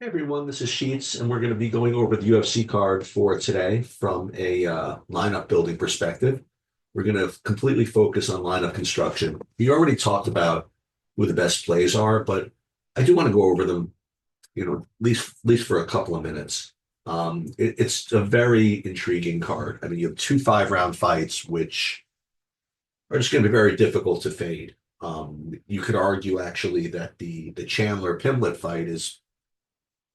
Hey everyone, this is Sheets, and we're going to be going over the UFC card for today from a lineup building perspective. We're going to completely focus on lineup construction. We already talked about who the best plays are, but I do want to go over them, at least for a couple of minutes. It's a very intriguing card. I mean, you have two 5-round fights, which are just going to be very difficult to fade. You could argue actually that the Chandler Pimblett fight is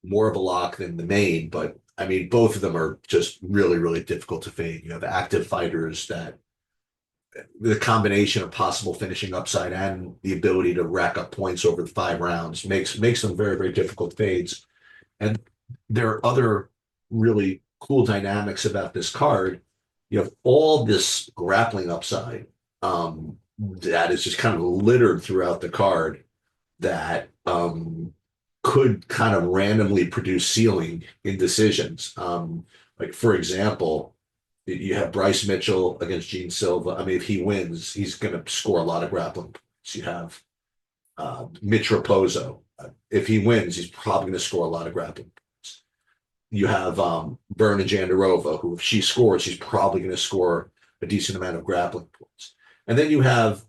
more of a lock than the main, but I mean, both of them are just really, really difficult to fade. You have active fighters that the combination of possible finishing upside and the ability to rack up points over the 5 rounds makes them very, very difficult fades. And there are other really cool dynamics about this card. You have all this grappling upside that is just kind of littered throughout the card that could kind of randomly produce ceiling in decisions. Like for example, you have Bryce Mitchell against Gene Silva. I mean, if he wins, he's going to score a lot of grappling points. You have Mitch Raposo. If he wins, he's probably going to score a lot of grappling points. You have Verna Jandarova, who if she scores, she's probably going to score a decent amount of grappling points. And then you have,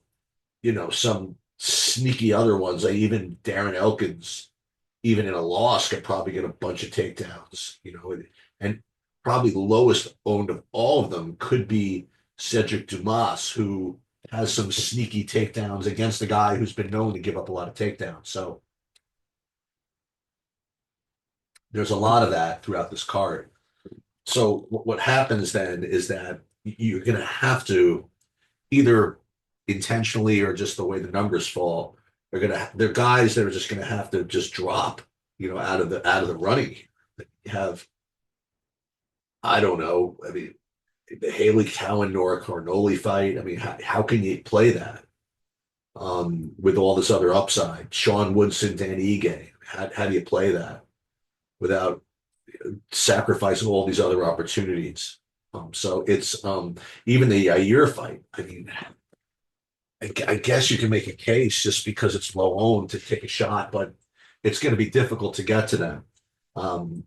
some sneaky other ones, like even Darren Elkins even in a loss, could probably get a bunch of takedowns, and probably the lowest owned of all of them could be Cedric Dumas, who has some sneaky takedowns against a guy who's been known to give up a lot of takedowns. So there's a lot of that throughout this card. So what happens then is that you're going to have to either intentionally or just the way the numbers fall, they're guys that are just going to have to just drop, out of the running. You have, I don't know. I mean, the Haley Cowan Nora Carnoli fight. I mean, how can you play that with all this other upside? Sean Woodson, Dan Ige. How do you play that without sacrificing all these other opportunities? So it's even the Yair fight. I mean, I guess you can make a case just because it's low owned to take a shot, but it's going to be difficult to get to them. Um,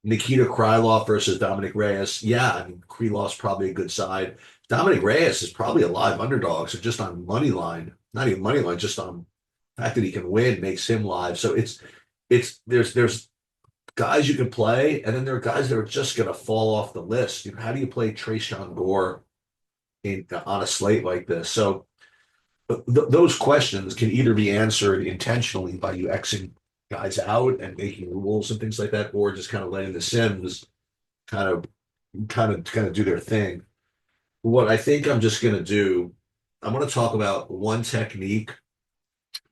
Nikita Krylov versus Dominic Reyes. Yeah, I mean, Krylov's probably a good side. Dominic Reyes is probably a live underdog. So just on money line, not even money line, just on the fact that he can win makes him live. So there's guys you can play, and then there are guys that are just going to fall off the list. How do you play Trayshawn Gore on a slate like this? So those questions can either be answered intentionally by you Xing guys out and making rules and things like that, or just kind of letting the Sims kind of kind of do their thing. What I think I'm just going to do, I'm going to talk about one technique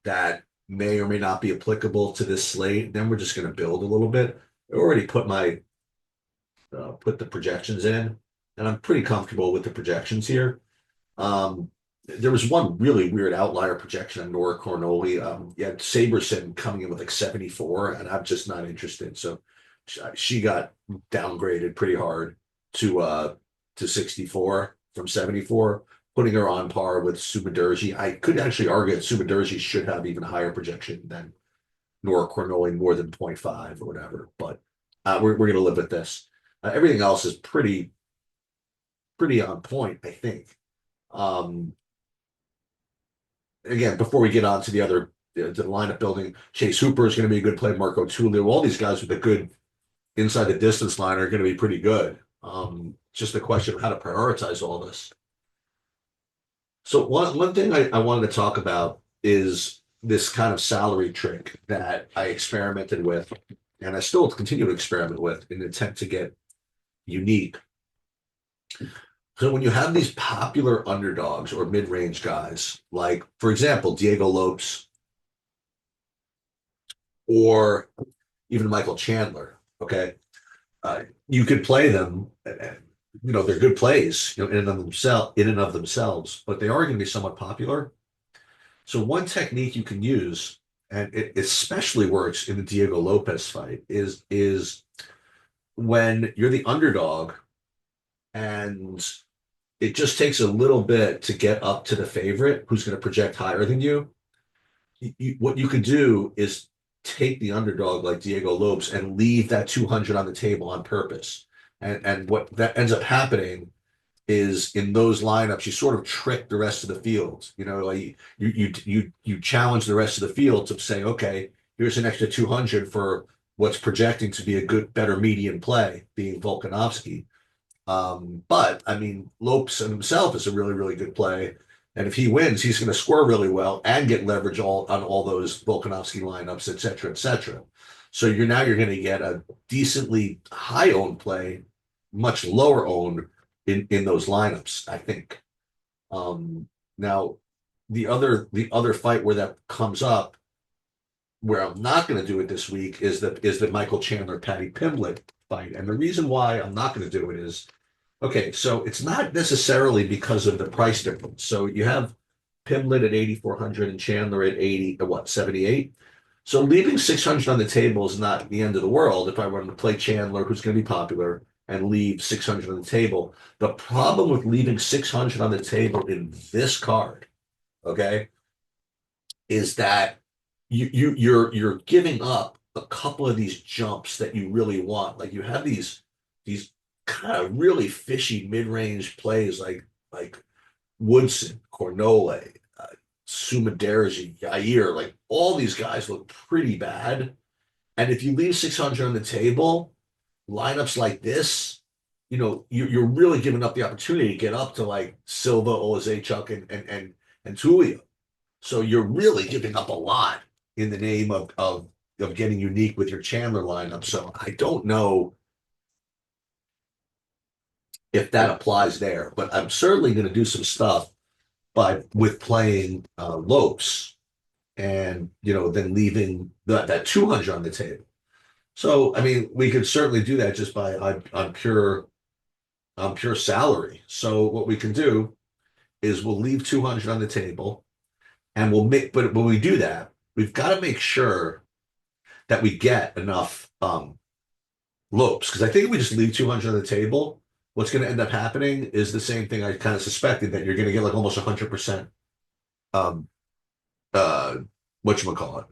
that may or may not be applicable to this slate. Then we're just going to build a little bit. I already put the projections in, and I'm pretty comfortable with the projections here. There was one really weird outlier projection on Nora Cornoli. You had Saberson coming in with like 74, and I'm just not interested. So she got downgraded pretty hard to 64 from 74, putting her on par with Subadurji. I could actually argue that Subadurji should have even higher projection than Nora Cornoli, more than 0.5 or whatever. But we're going to live with this. Everything else is pretty on point, I think. Um, Again, before we get on to the other the lineup building, Chase Hooper is going to be a good play. Marco Tulio, all these guys with a good inside the distance line are going to be pretty good. Just a question of how to prioritize all this. So one thing I wanted to talk about is this kind of salary trick that I experimented with, and I still continue to experiment with in an attempt to get unique. So when you have these popular underdogs or mid-range guys, like for example, Diego Lopes or even Michael Chandler, okay, you could play them. They're good plays, in and of themselves, but they are going to be somewhat popular. So one technique you can use, and it especially works in the Diego Lopez fight, is when you're the underdog and it just takes a little bit to get up to the favorite who's going to project higher than you. What you could do is take the underdog like Diego Lopes and leave that 200 on the table on purpose. And what that ends up happening is in those lineups, you sort of trick the rest of the field. You know, like you challenge the rest of the field to say, okay, here's an extra 200 for what's projecting to be a good, better median play, being Volkanovski. But I mean, Lopes himself is a really, really good play. And if he wins, he's going to score really well and get leverage on all those Volkanovski lineups, et cetera, et cetera. So you're going to get a decently high owned play, much lower owned in those lineups, I think. Now the other fight where that comes up, where I'm not going to do it this week, is the Michael Chandler Patty Pimblett fight. And the reason why I'm not going to do it is, okay, so it's not necessarily because of the price difference. So you have Pimblett at 8,400 and Chandler at 80, what, 78? So leaving 600 on the table is not the end of the world if I want to play Chandler, who's going to be popular, and leave 600 on the table. The problem with leaving 600 on the table in this card, okay, is that you're giving up a couple of these jumps that you really want. Like you have these kind of really fishy mid-range plays like Woodson, Cornolle, Sumaderji, Yair, like all these guys look pretty bad. And if you leave 600 on the table, lineups like this, you know, you're really giving up the opportunity to get up to like Silva, Olazechuk, and Tulio. So you're really giving up a lot in the name of getting unique with your Chandler lineup. So I don't know if that applies there, but I'm certainly going to do some stuff with playing Lopes and then leaving that 200 on the table. So I mean, we could certainly do that just by on pure salary. So what we can do is we'll leave 200 on the table, and we'll make. But when we do that, we've got to make sure that we get enough Lopes, because I think if we just leave 200 on the table, what's going to end up happening is the same thing I kind of suspected, that you're going to get like almost 100% um, uh, whatchamacallit,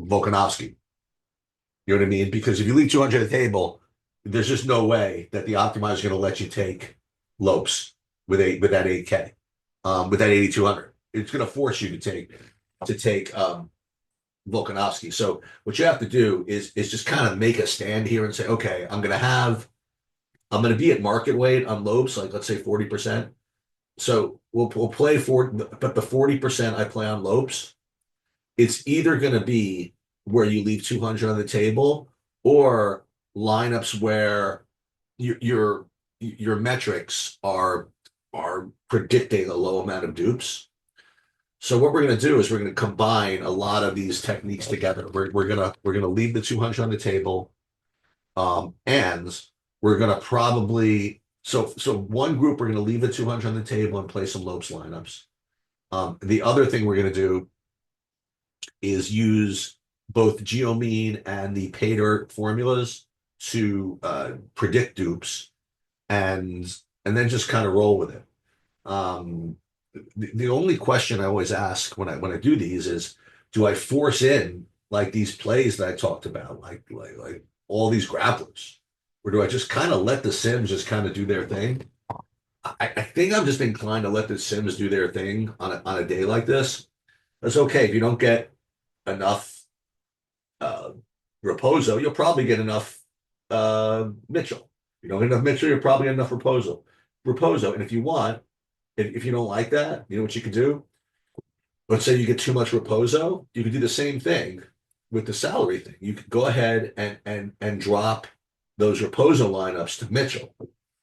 Volkanovski. You know what I mean? Because if you leave 200 on the table, there's just no way that the optimizer is going to let you take Lopes with that 8K, with that 8,200. It's going to force you to take Volkanovski. So what you have to do is just kind of make a stand here and say, okay, I'm going to be at market weight on Lopes, like let's say 40%. So we'll play but the 40% I play on Lopes, it's either going to be where you leave 200 on the table, or lineups where your metrics are predicting a low amount of dupes. So what we're going to do is we're going to combine a lot of these techniques together. We're gonna leave the 200 on the table, and we're going to probably so one group we're going to leave the 200 on the table and play some Lopes lineups. The other thing we're going to do is use both GeoMean and the Pater formulas to predict dupes, and then just kind of roll with it. The only question I always ask when I do these is, do I force in like these plays that I talked about, like all these grapplers, or do I just kind of let the Sims just kind of do their thing? I think I'm just inclined to let the Sims do their thing on a day like this. That's okay if you don't get enough uh, Raposo, you'll probably get enough Mitchell. If you don't get enough Mitchell, you'll probably get enough Raposo. And if you want, if you don't like that, you know what you can do? Let's say you get too much Raposo, you can do the same thing with the salary thing. You could go ahead and drop those Raposo lineups to Mitchell,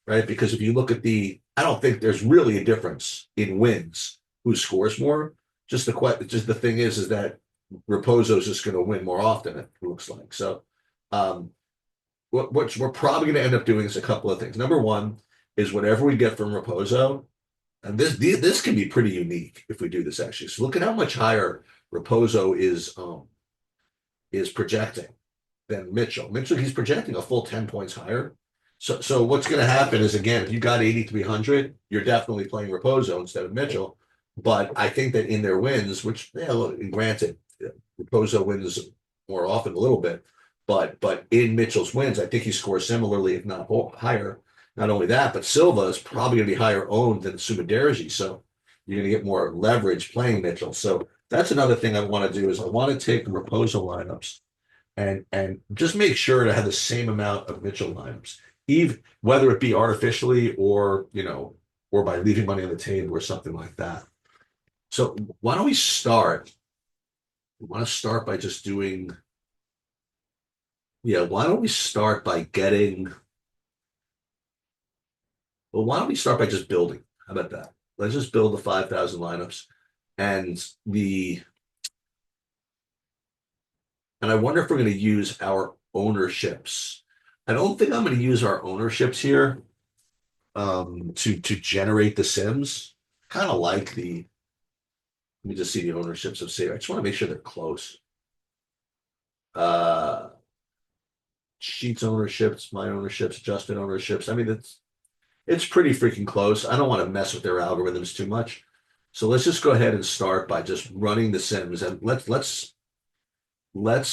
right? Because if you look at I don't think there's really a difference in wins who scores more. Just the thing is that Raposo is just going to win more often, it looks like. So, what we're probably going to end up doing is a couple of things. Number one is whatever we get from Raposo, and this can be pretty unique if we do this actually. So look at how much higher Raposo is projecting than Mitchell. Mitchell, he's projecting a full 10 points higher. So what's going to happen is, again, if you got 8,300, you're definitely playing Raposo instead of Mitchell. But I think that in their wins, which, yeah, look, granted, Raposo wins more often a little bit. But in Mitchell's wins, I think he scores similarly, if not higher. Not only that, but Silva is probably going to be higher owned than Subaderji. So you're going to get more leverage playing Mitchell. So that's another thing I want to do is I want to take the Raposo lineups and just make sure to have the same amount of Mitchell lineups, even whether it be artificially or or by leaving money on the table or something like that. So why don't we start? We want to start by just doing, yeah, why don't we start by getting, well, why don't we start by just building? How about that? Let's just build the 5,000 lineups and and I wonder if we're going to use our ownerships. I don't think I'm going to use our ownerships here to generate the Sims. Kind of like let me just see the ownerships of Saber. I just want to make sure they're close. Uh Sheets ownerships, my ownerships, Justin ownerships. I mean, it's pretty freaking close. I don't want to mess with their algorithms too much. So let's just go ahead and start by just running the Sims and let's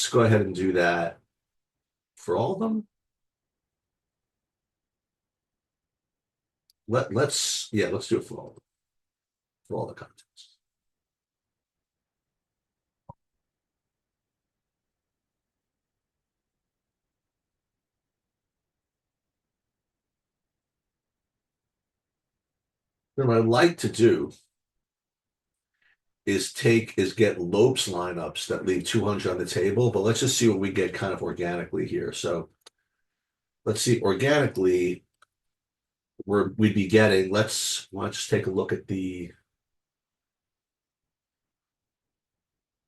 go ahead and do that for all of them. Let's do it for all the contests. Then what I'd like to do is get Lopes lineups that leave 200 on the table, but let's just see what we get kind of organically here. So let's see organically we'd be getting, let's just take a look at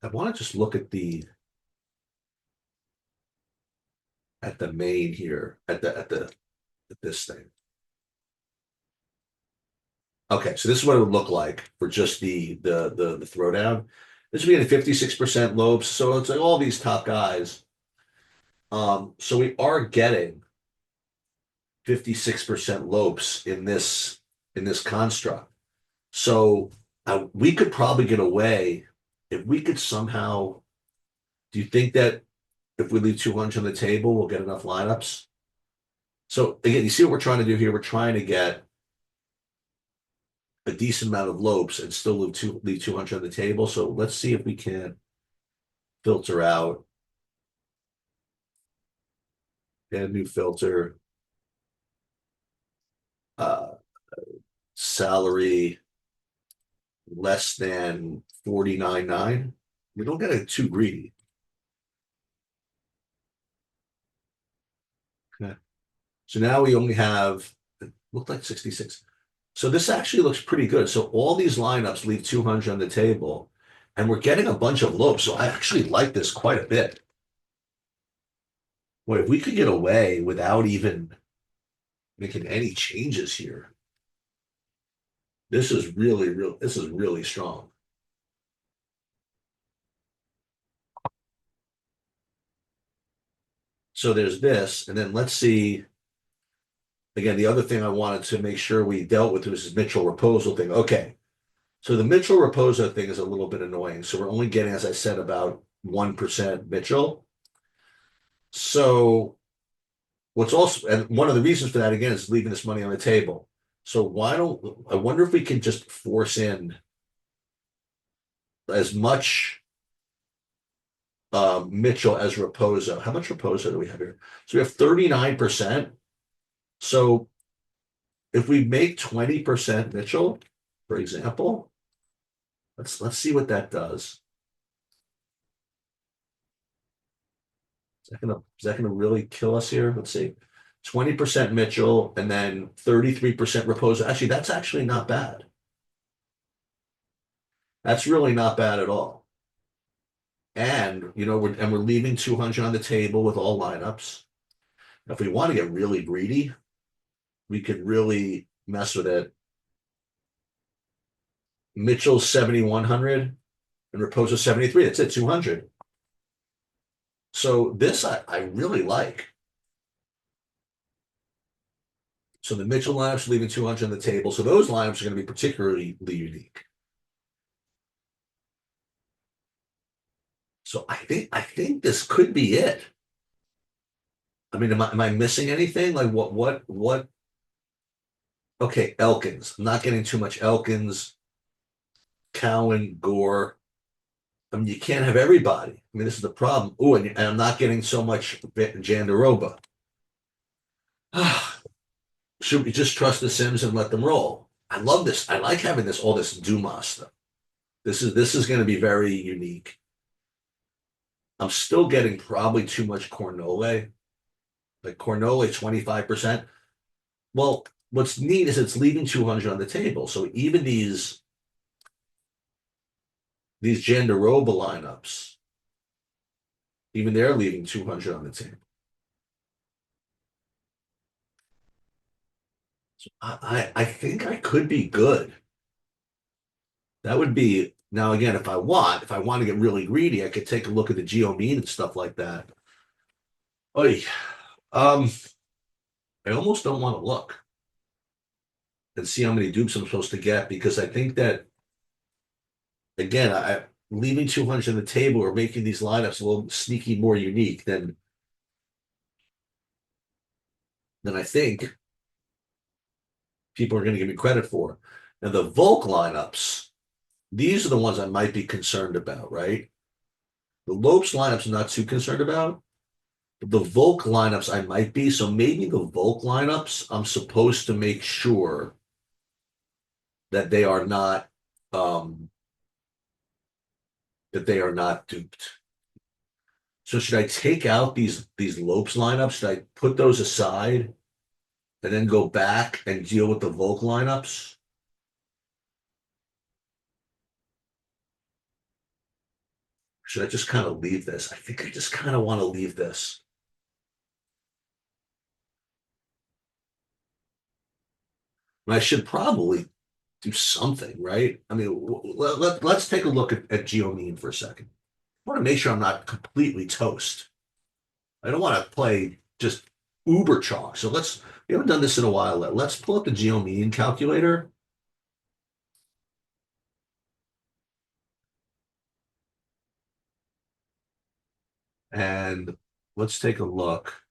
I want to just look at the main here, at this thing. Okay, so this is what it would look like for just the throwdown. This would be at 56% Lopes, so it's like all these top guys. So we are getting 56% Lopes in this construct. So we could probably get away if we could somehow. Do you think that if we leave 200 on the table, we'll get enough lineups? So again, you see what we're trying to do here? We're trying to get a decent amount of Lopes and still leave 200 on the table. So let's see if we can filter out. Add a new filter. Uh, Salary less than 49.9. We don't get it too greedy. Okay. So now we only have, it looked like 66. So this actually looks pretty good. So all these lineups leave 200 on the table, and we're getting a bunch of Lopes. So I actually like this quite a bit. Boy, if we could get away without even making any changes here, this is really strong. So there's this, and then let's see. Again, the other thing I wanted to make sure we dealt with was this Mitchell Raposo thing. Okay, so the Mitchell Raposo thing is a little bit annoying. So we're only getting, as I said, about 1% Mitchell. So what's also, and one of the reasons for that again is leaving this money on the table. So I wonder if we can just force in as much Mitchell as Raposo. How much Raposo do we have here? So we have 39%. So if we make 20% Mitchell, for example, let's see what that does. Is that gonna really kill us here? Let's see. 20% Mitchell and then 33% Raposo. Actually, that's actually not bad. That's really not bad at all. And we're leaving 200 on the table with all lineups. If we want to get really greedy, we could really mess with it. Mitchell's 7,100 and Raposo 73. That's it, 200. So this I really like. So the Mitchell lineups leaving 200 on the table. So those lineups are going to be particularly unique. So I think this could be it. I mean, am I missing anything? Like what? Okay, Elkins. I'm not getting too much Elkins, Cowan, Gore. I mean, you can't have everybody. I mean, this is the problem. Oh, and I'm not getting so much Jandaroba. Should we just trust the Sims and let them roll? I love this. I like having all this Dumas stuff. This is going to be very unique. I'm still getting probably too much Cornole. Like Cornole, 25%. Well, what's neat is it's leaving 200 on the table. So even these Jandaroba lineups, even they're leaving 200 on the table. So I think I could be good. That would be now again, if I want to get really greedy, I could take a look at the geo mean and stuff like that. Oy, um, I almost don't want to look and see how many dupes I'm supposed to get because I think that again, I leaving 200 on the table or making these lineups a little sneaky more unique than I think people are going to give me credit for. And the Volk lineups, these are the ones I might be concerned about, right? The Lopes lineups I'm not too concerned about. But the Volk lineups I might be. So maybe the Volk lineups, I'm supposed to make sure that they are not um duped. So should I take out these Lopes lineups? Should I put those aside and then go back and deal with the Volk lineups? Should I just kind of leave this? I think I just kind of want to leave this. And I should probably do something, right? I mean, let's take a look at Geomean for a second. I want to make sure I'm not completely toast. I don't want to play just uber chalk. So we haven't done this in a while. Let's pull up the Geomean calculator and let's take a look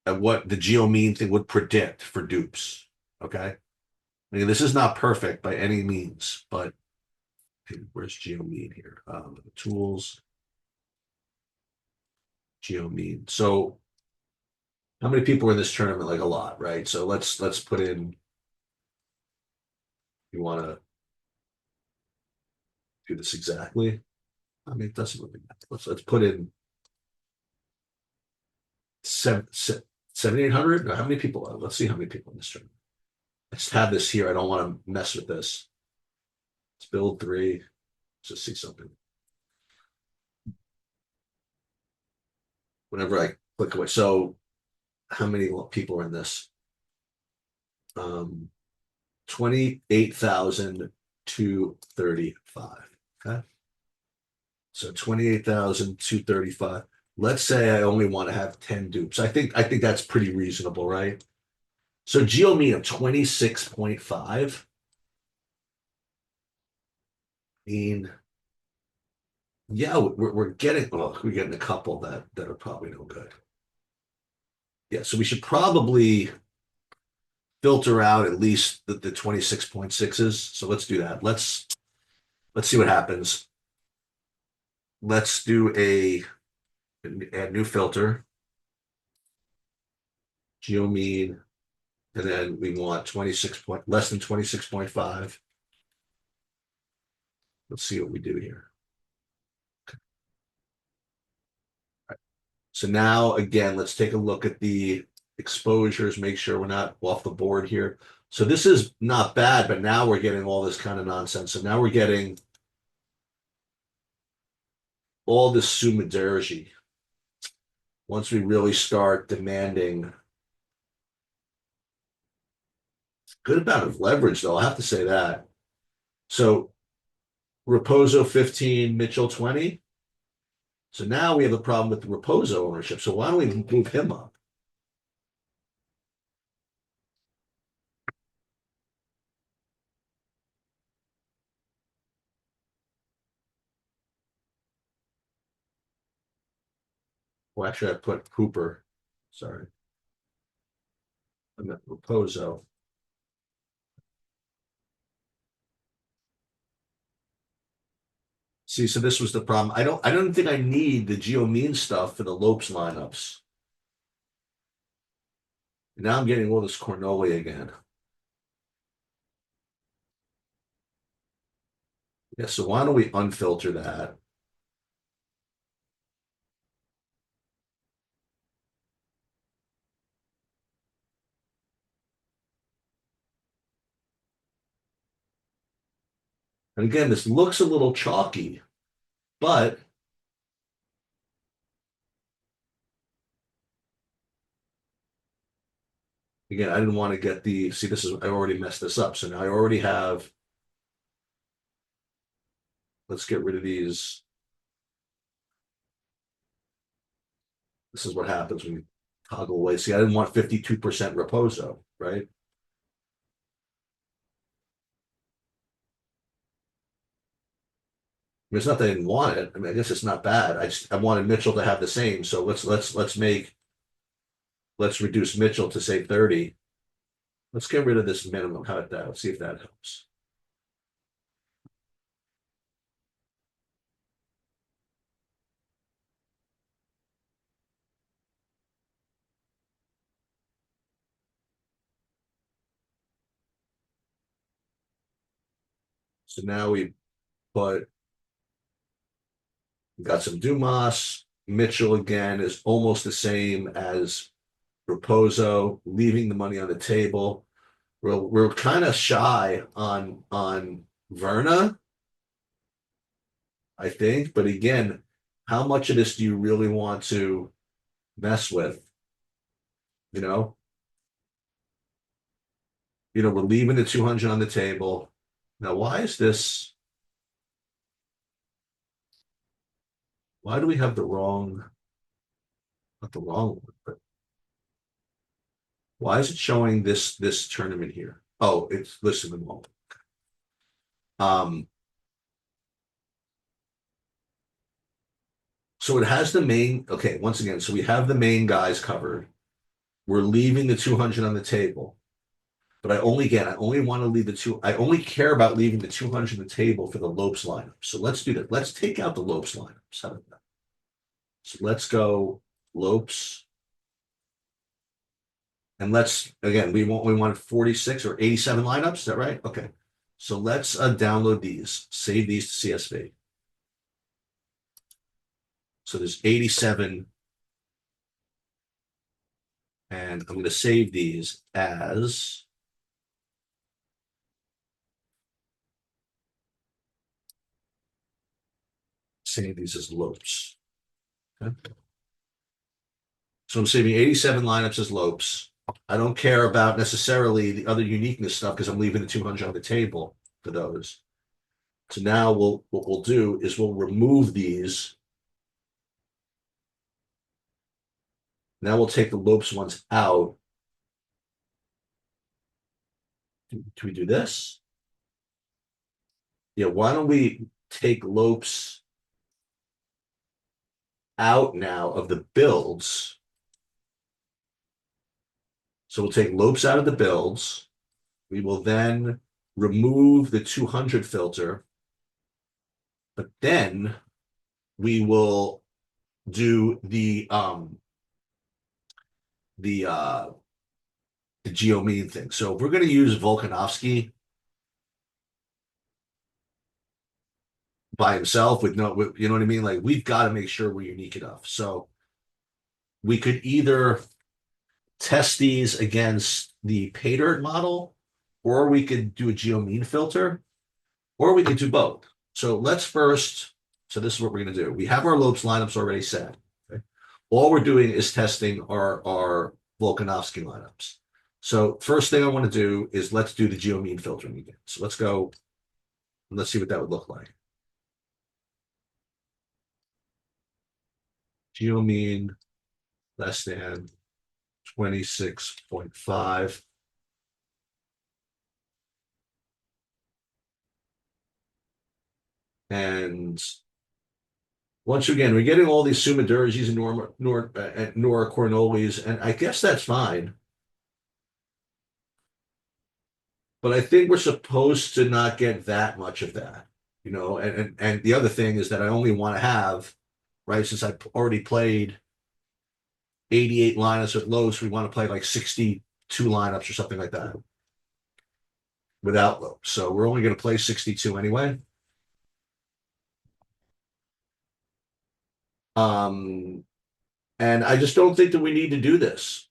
at what the Geomean thing would predict for dupes. Okay. I mean, this is not perfect by any means, but where's GeoMean here? Tools, GeoMean. So how many people are in this tournament? Like a lot, right? So let's put in. You want to do this exactly? I mean, it doesn't really matter. Let's put in 7,800. How many people? Let's see how many people in this tournament. Let's have this here. I don't want to mess with this. Let's build three. Let's just see something. Whenever I click away. So how many people are in this? 28,235. Okay. So 28,235. Let's say I only want to have 10 dupes. I think that's pretty reasonable, right? So GeoMean of 26.5. I mean, yeah, we're getting a couple that are probably no good. Yeah, so we should probably filter out at least the 26.6s. So let's do that. Let's see what happens. Let's do add new filter, GeoMean, and then we want 26 point less than 26.5. Let's see what we do here. So now again, let's take a look at the exposures, make sure we're not off the board here. So this is not bad, but now we're getting all this kind of nonsense. So now we're getting all this sumidergy. Once we really start demanding good amount of leverage, though, I have to say that. So Raposo 15, Mitchell 20. So now we have a problem with the Raposo ownership. So why don't we move him up? Well, actually, I put Hooper. Sorry. I meant Raposo. See, so this was the problem. I don't think I need the geo mean stuff for the Lopes lineups. Now I'm getting all this Cornoli again. Yeah, so why don't we unfilter that? And again, this looks a little chalky, but again, I didn't want to get the, see, this is, I already messed this up. So now I already have, let's get rid of these. This is what happens when you toggle away. See, I didn't want 52% Raposo, right? I mean, it's not that I didn't want it. I mean, I guess it's not bad. I wanted Mitchell to have the same. So let's reduce Mitchell to say 30. Let's get rid of this minimum. How about that? Let's see if that helps. So now we put got some Dumas. Mitchell again is almost the same as Raposo, leaving the money on the table. We're kind of shy on Verna, I think. But again, how much of this do you really want to mess with? You know, we're leaving the 200 on the table. Now, why is this? Why do we have the wrong, not the wrong one, but why is it showing this tournament here? Oh, it's listed in the moment. Um, so it has the main, okay, once again, so we have the main guys covered. We're leaving the 200 on the table. But I only want to leave I only care about leaving the 200 on the table for the Lopes lineup. So let's do that. Let's take out the Lopes lineups. How about that? So let's go Lopes. And let's, again, we want 46 or 87 lineups. Is that right? Okay. So let's download these, save these to CSV. So there's 87, and I'm going to save these as Lopes. Okay. So I'm saving 87 lineups as Lopes. I don't care about necessarily the other uniqueness stuff because I'm leaving the 200 on the table for those. So now what we'll do is we'll remove these. Now we'll take the Lopes ones out. Do we do this? Yeah, why don't we take Lopes out now of the builds? So we'll take Lopes out of the builds. We will then remove the 200 filter, but then we will do the geomean thing. So if we're going to use Volkanovsky by himself you know what I mean? Like we've got to make sure we're unique enough. So we could either test these against the pay dirt model, or we could do a geomean filter, or we could do both. So let's first, so this is what we're going to do. We have our Lopes lineups already set. Okay? All we're doing is testing our Volkanovsky lineups. So first thing I want to do is let's do the geomean filtering again. So let's go and let's see what that would look like. Geomean less than 26.5. And once again, we're getting all these Sumadurzis and Nora Cornolis, and I guess that's fine. But I think we're supposed to not get that much of that, and the other thing is that I only want to have, right, since I already played 88 lineups with Los, we want to play like 62 lineups or something like that without Los. So we're only going to play 62 anyway. Um, and I just don't think that we need to do this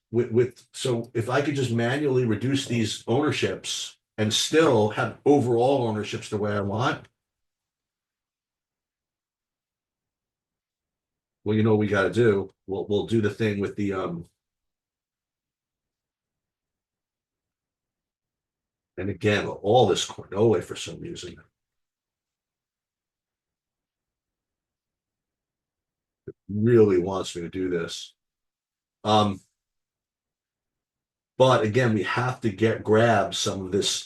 so if I could just manually reduce these ownerships and still have overall ownerships the way I want, well, you know what we got to do. We'll do the thing with the and again, all this Cornola for some reason really wants me to do this. Um, but again, we have to grab some of this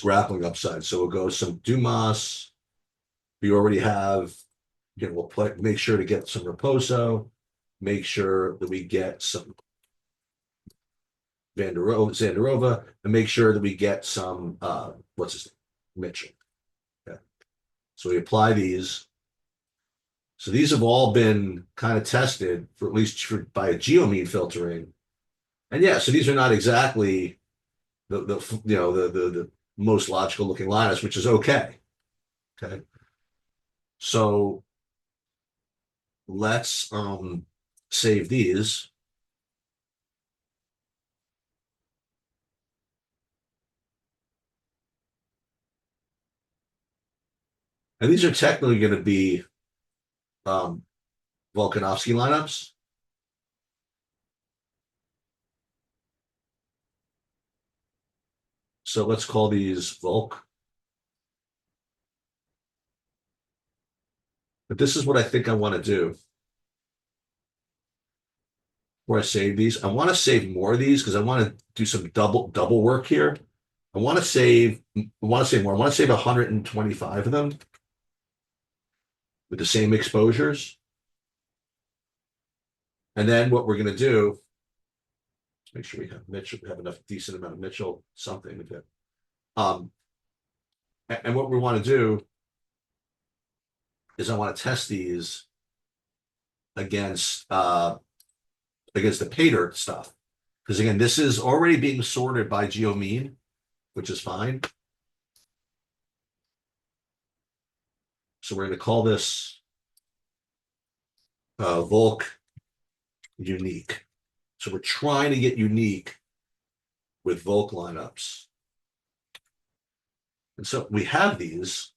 grappling upside. So we'll go some Dumas. We already have, we'll make sure to get some Raposo, make sure that we get some Zandarova, and make sure that we get some what's his name? Mitchell. Yeah. So we apply these. So these have all been kind of tested for at least by a geomean filtering. And yeah, so these are not exactly the most logical looking lineups, which is okay. Okay. So let's save these. And these are technically going to be um, Volkanovsky lineups. So let's call these Volk. But this is what I think I want to do before I save these. I want to save more of these because I want to do some double work here. I want to save more. I want to save 125 of them with the same exposures. And then what we're going to do, let's make sure we have Mitchell, we have enough decent amount of Mitchell, something with it. And what we want to do is I want to test these against the pay dirt stuff. Because again, this is already being sorted by GeoMean, which is fine. So we're going to call this Volk unique. So we're trying to get unique with Volk lineups. And so we have these.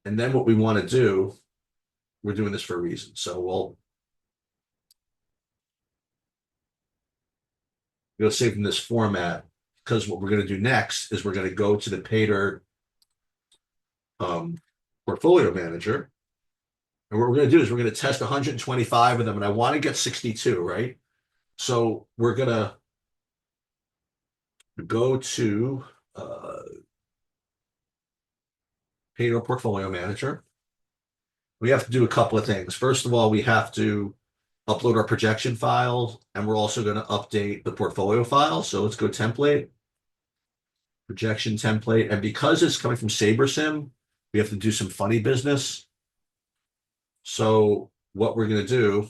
And then what we want to do, we're doing this for a reason. So we'll save in this format because what we're going to do next is we're going to go to the pay dirt portfolio manager. And what we're going to do is we're going to test 125 of them. And I want to get 62, right? So we're going to go to pay dirt portfolio manager. We have to do a couple of things. First of all, we have to upload our projection files, and we're also going to update the portfolio file. So let's go template, projection template. And because it's coming from SaberSim, we have to do some funny business. So what we're going to do,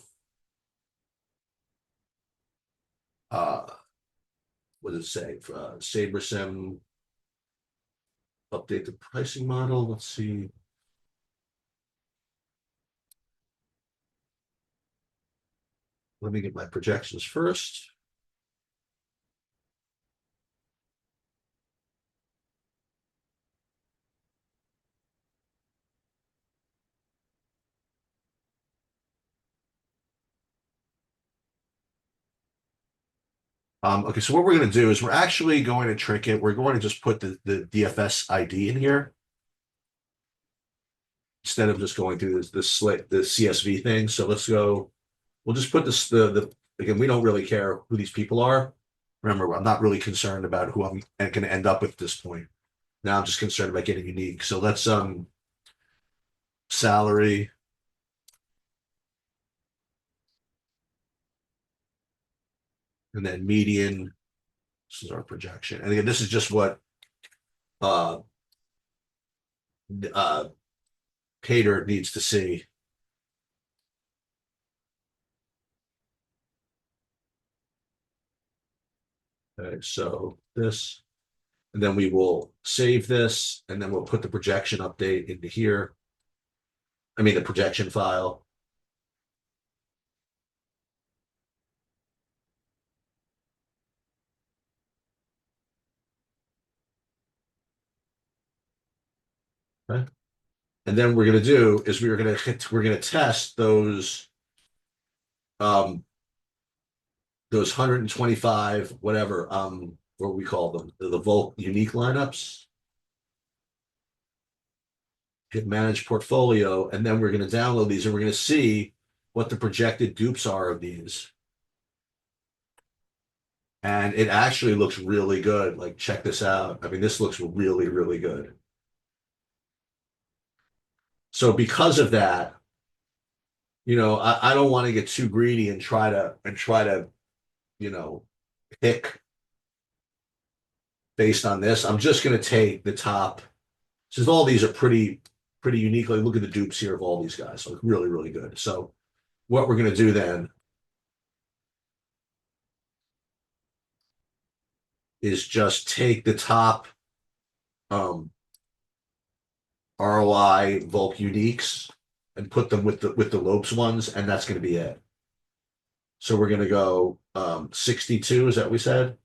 what does it say? SaberSim, update the pricing model. Let's see. Let me get my projections first. Okay, so what we're going to do is we're actually going to trick it. We're going to just put the DFS ID in here instead of just going through the CSV thing. So let's go. We'll just put this again. We don't really care who these people are. Remember, I'm not really concerned about who I'm going to end up with at this point. Now I'm just concerned about getting unique. So let's salary, and then median. This is our projection. And again, this is just what uh uh Cater needs to see. Okay, so this, and then we will save this, and then we'll put the projection update into here. I mean, the projection file. Okay. And then we're going to do is we're going to test those 125 whatever what we call them, the Volt unique lineups. Hit manage portfolio, and then we're going to download these, and we're going to see what the projected dupes are of these. And it actually looks really good. Like, check this out. I mean, this looks really, really good. So because of that, I don't want to get too greedy and try to, you know, pick based on this. I'm just going to take the top, since all these are pretty unique. Like, look at the dupes here of all these guys. Look really, really good. So what we're going to do then is just take the top um, ROI Volk Uniques and put them with the Lopes ones, and that's going to be it. So we're going to go 62. Is that what we said?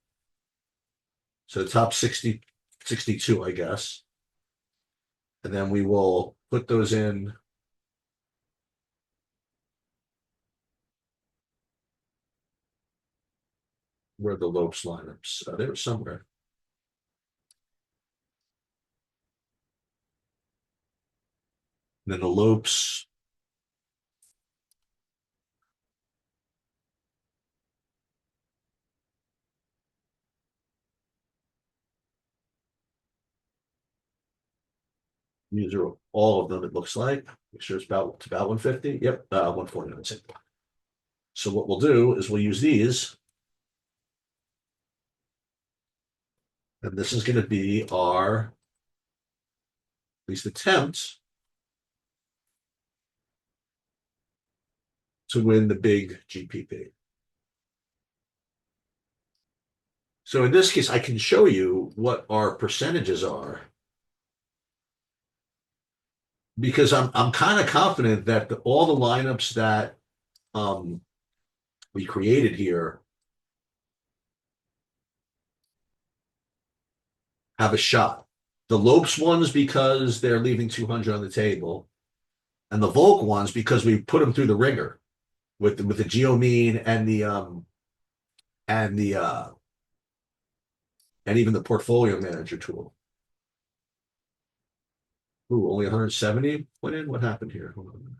So the top 62, I guess. And then we will put those in. Where are the Lopes lineups? They were somewhere. And then the Lopes. These are all of them, it looks like. Make sure it's about 150. Yep, 149. So what we'll do is we'll use these. And this is going to be our, at least attempt to win the big GPP. So in this case, I can show you what our percentages are because I'm kind of confident that all the lineups that um, we created here have a shot. The Lopes ones because they're leaving 200 on the table, and the Volk ones because we put them through the ringer with the geomean and the and even the portfolio manager tool. Ooh, only 170 went in. What happened here? Hold on.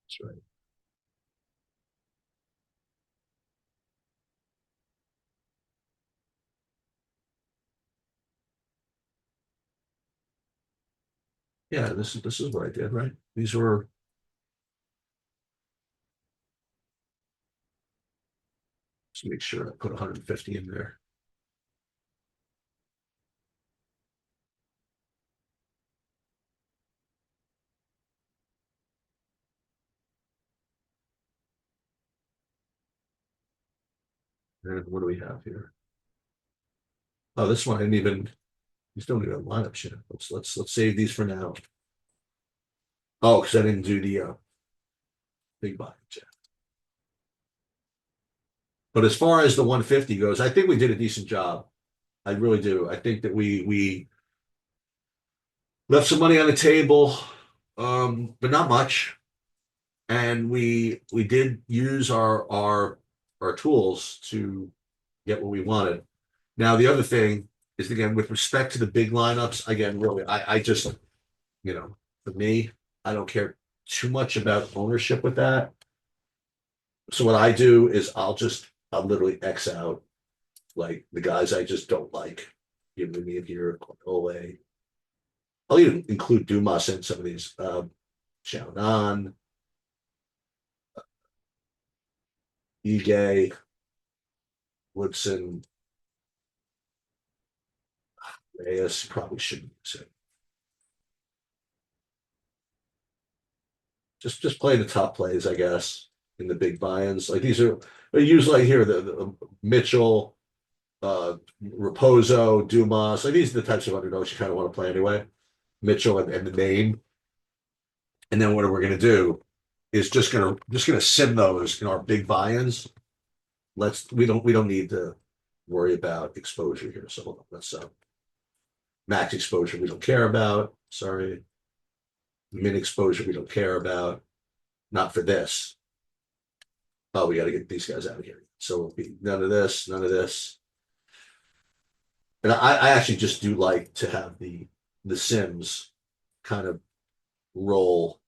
That's right. Yeah, this is what I did, right? These were Just make sure I put 150 in there. And what do we have here? Oh, this one I didn't even. These don't even have lineups yet. Let's save these for now. Oh, because I didn't do the big buy yet. But as far as the 150 goes, I think we did a decent job. I really do. I think that we left some money on the table, but not much. And we did use our tools to get what we wanted. Now the other thing is again with respect to the big lineups, again, really, I just for me, I don't care too much about ownership with that. So what I do is I'll literally X out like the guys I just don't like. Give me here, Ole. I'll even include Dumas in some of these. Xiaonan, Ige, Woodson, Reyes, probably shouldn't use it. Just play the top plays, I guess, in the big buy-ins. Like these are usually here the Mitchell, Raposo, Dumas. Like these are the types of underdogs you kind of want to play anyway. Mitchell and the name. And then what we're gonna do is just gonna sim those in our big buy-ins. We don't need to worry about exposure here. So hold on, let's max exposure we don't care about. Sorry. Min exposure we don't care about. Not for this. Oh, we got to get these guys out of here. So it'll be none of this, none of this. And I actually just do like to have the Sims kind of roll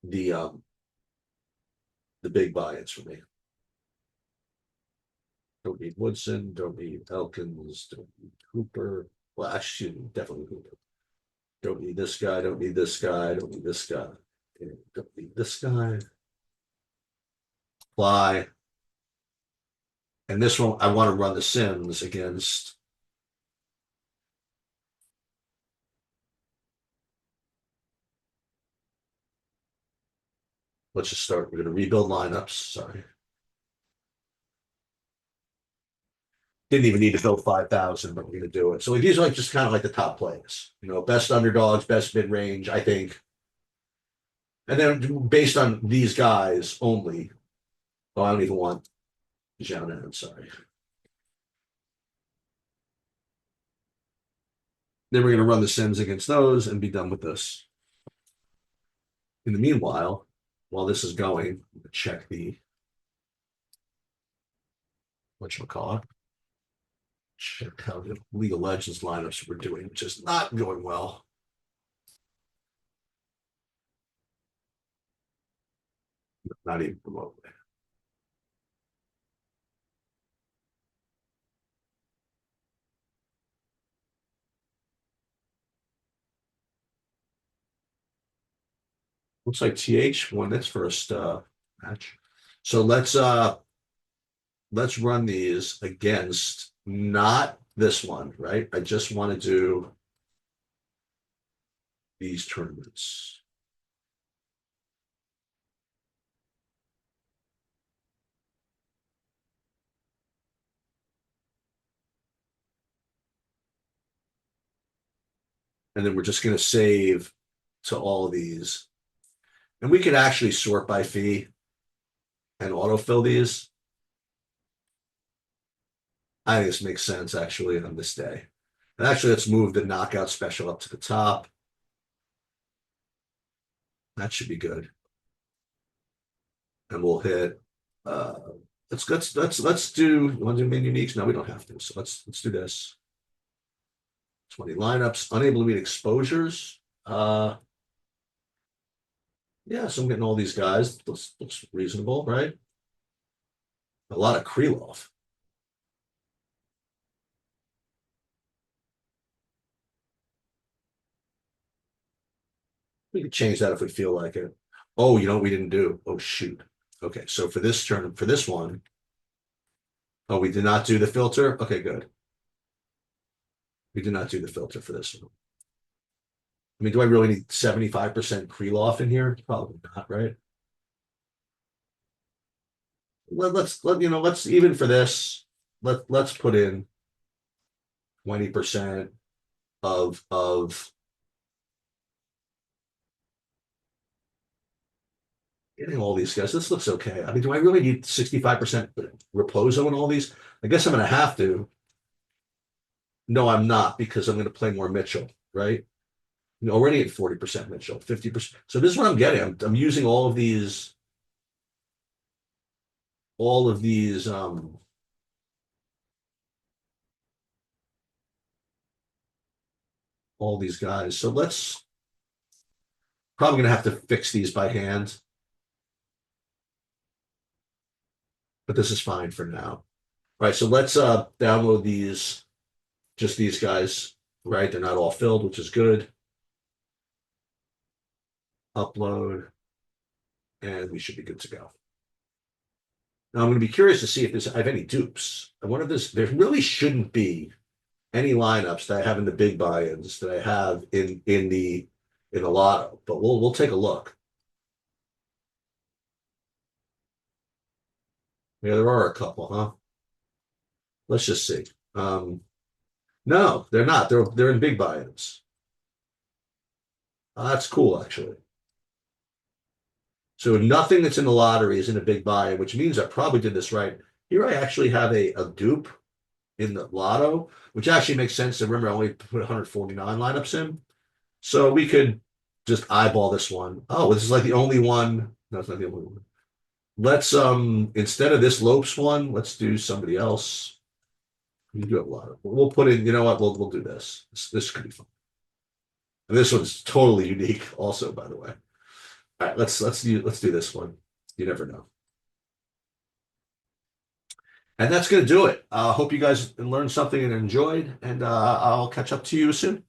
the big buy-ins for me. Don't need Woodson, don't need Elkins, don't need Hooper. Well, actually, definitely Hooper. Don't need this guy, don't need this guy, don't need this guy, don't need this guy. Fly. And this one, I want to run the Sims against. Let's just start. We're going to rebuild lineups. Sorry. Didn't even need to build 5,000, but we're going to do it. So these are like just kind of like the top plays, best underdogs, best mid range, I think. And then based on these guys only, I don't even want Zhao. I'm sorry. Then we're going to run the Sims against those and be done with this. In the meanwhile, while this is going, I'm going to check the whatchamacallit. Check how the League of Legends lineups we're doing, which is not going well. Not even remotely. Looks like TH won its first match. So let's run these against not this one, right? I just want to do these tournaments. And then we're just going to save to all of these. And we could actually sort by fee and autofill these. I think this makes sense actually on this day. And actually, let's move the knockout special up to the top. That should be good. And we'll hit let's do you want to do main uniques? No, we don't have to. So let's do this. 20 lineups, unable to meet exposures. Yeah, so I'm getting all these guys. Looks reasonable, right? A lot of Krylov. We could change that if we feel like it. Oh, you know what we didn't do? Oh, shoot. Okay, so for this turn, for this one, oh, we did not do the filter? Okay, good. We did not do the filter for this one. I mean, do I really need 75% Krylov in here? Probably not, right? Let's even for this, let's put in 20% of getting all these guys. This looks okay. I mean, do I really need 65% Raposo in all these? I guess I'm going to have to. No, I'm not because I'm going to play more Mitchell, right? Already at 40% Mitchell, 50%. So this is what I'm getting. I'm using all of these all these guys. So let's probably going to have to fix these by hand. But this is fine for now. All right, so let's download these, just these guys, right? They're not all filled, which is good. Upload, and we should be good to go. Now I'm going to be curious to see if I have any dupes. I wonder if there really shouldn't be any lineups that I have in the big buy-ins that I have in the lotto, but we'll take a look. Yeah, there are a couple, huh? Let's just see. No, they're not. They're in big buy-ins. That's cool, actually. So nothing that's in the lottery is in a big buy-in, which means I probably did this right. Here I actually have a dupe in the lotto, which actually makes sense. So remember, I only put 149 lineups in. So we could just eyeball this one. Oh, this is like the only one. No, it's not the only one. Let's instead of this Lopes one, let's do somebody else. We do have a lot of. We'll put in. You know what? We'll do this. This could be fun. And this one's totally unique, also, by the way. All right, let's do this one. You never know. And that's going to do it. Hope you guys learned something and enjoyed, and I'll catch up to you soon.